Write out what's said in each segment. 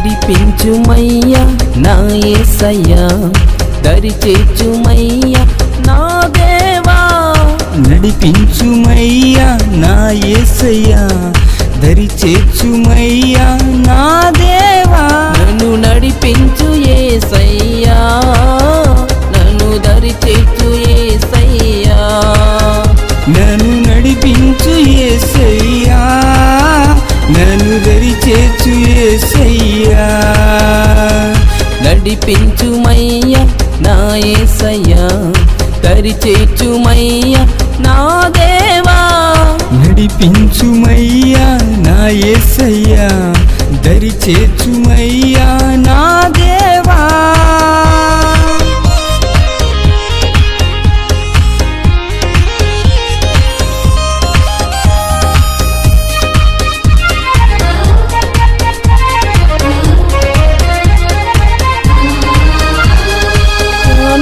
నడిపించుమయ్యా నా యేసయ్యా దరి చేర్చుమయ్యా నా దేవా నడిపించుమయ్యా నా యేసయ్యా దరి చేర్చుమయ్యా నా దేవా నన్ను నడిపించు యేసయ్యా నన్ను దరి చేర్చు యేసయ్యా నన్ను నడిపించు యేసయ్యా నన్ను దరి చేర్చు యేసయ్యా నడిపించుమయ్యా నా యేసయ్యా దరి చేర్చుమయ్యా నా దేవా నడిపించుమయ్యా నా యేసయ్యా దరి చేర్చుమయ్యా నా దేవా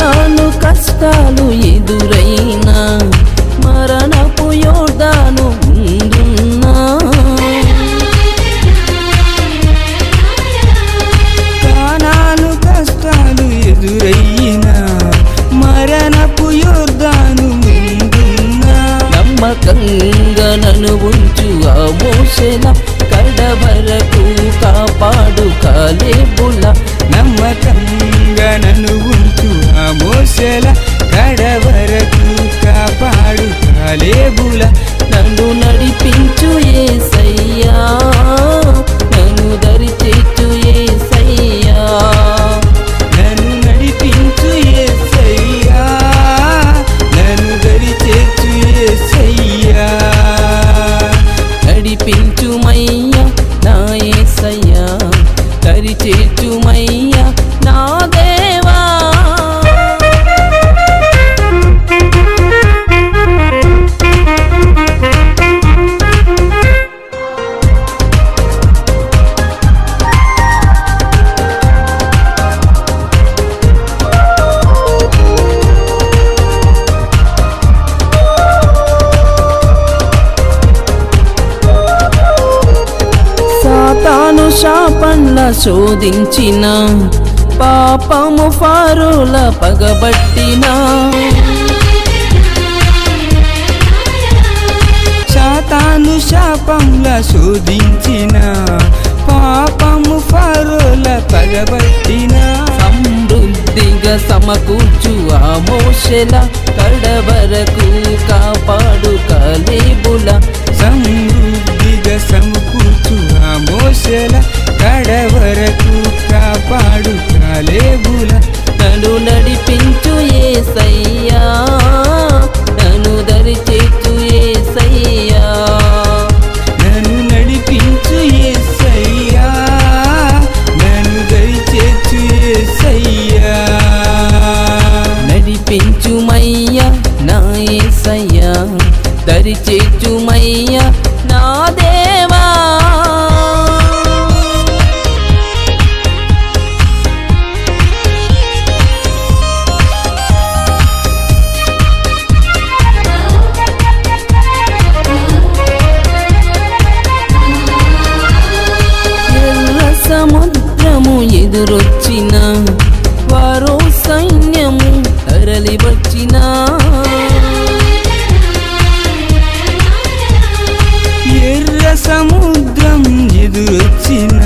నాను కష్టాలు ఎదురైనా మరణపు యోర్దాను ముందున్నా కానాను కష్టాలు ఎదురైనా మరణపు యోర్దాను ముందున్నా నమ్మకంగా నన్ను ఉంచు ఆ మోషేల కడవరకు కాపాడు కాలేబుల నమ్మకంగా నన్ను ఉంచు ఆ మోషేల కడవరకు కాపాడు కాలేబుల నన్ను నడిపించు యేసయ్యా నన్ను దరి చేర్చు యేసయ్యా నన్ను నడిపించు యేసయ్యా నన్ను దరి చేర్చు యేసయ్యా నడిపించుమయ్యా నా యేసయ్యా దరి చేర్చుమయ్యా నా దేవా సాతాను శాపంల శోధించిన పాపము ఫరోల పగబట్టిన సాతాను శాపంలా శోధించిన పాపము ఫరోల పగబట్టిన సమృద్ధిగా సమకూర్చు ఆ మోషేల కడవరకు కాపాడు కాలేబుల సమృద్ధిగా సమకూర్చు ఆ మోషేల కడవరకు కాపాడు కాలేబుల నన్ను నడిపించు యేసయ్యా నన్ను దరి చేర్చు యేసయ్యా నన్ను నడిపించు యేసయ్యా నన్ను దరి చేర్చు యేసయ్యా నడిపించుమయ్యా నా యేసయ్యా దరి చేర్చుమయ్యా నా దేవా ఎర్ర సముద్రము ఎదురొచ్చిన వారో సైన్యము తరలి వచ్చిన ఎర్ర సముద్రం ఎదురొచ్చిన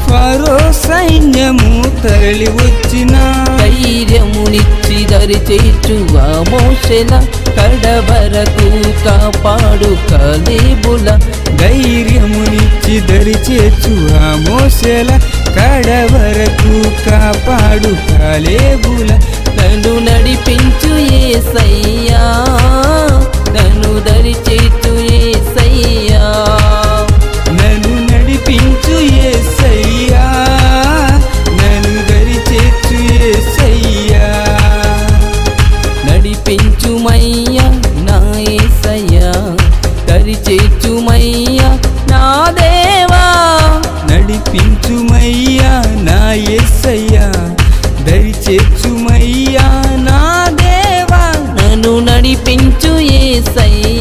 ఫరో సైన్యము తరలి వచ్చిన ధైర్యమునిచ్చి దరి చేర్చు ఆ మోషేల కడవరకు కాపాడు కాలేబుల ధైర్యమునిచ్చి దరి చేర్చు ఆ మోషేల కడవరకు కాపాడు కాలేబుల నన్ను నడిపించు యేసయ్యా నన్ను దరి చేర్చు యేసయ్యా నన్ను నడిపించు యేసయ్యా నన్ను దరి చేర్చు యేసయ్యా నడిపించుమయ్యా నా యేసయ్యా దరి చేర్చుమయ్యా నా దేవా నడిపించుమయ్యా నా యేసయ్యా దరి చేర్చుమయ్యా నా దేవా నన్ను నడిపించు యేసయ్యా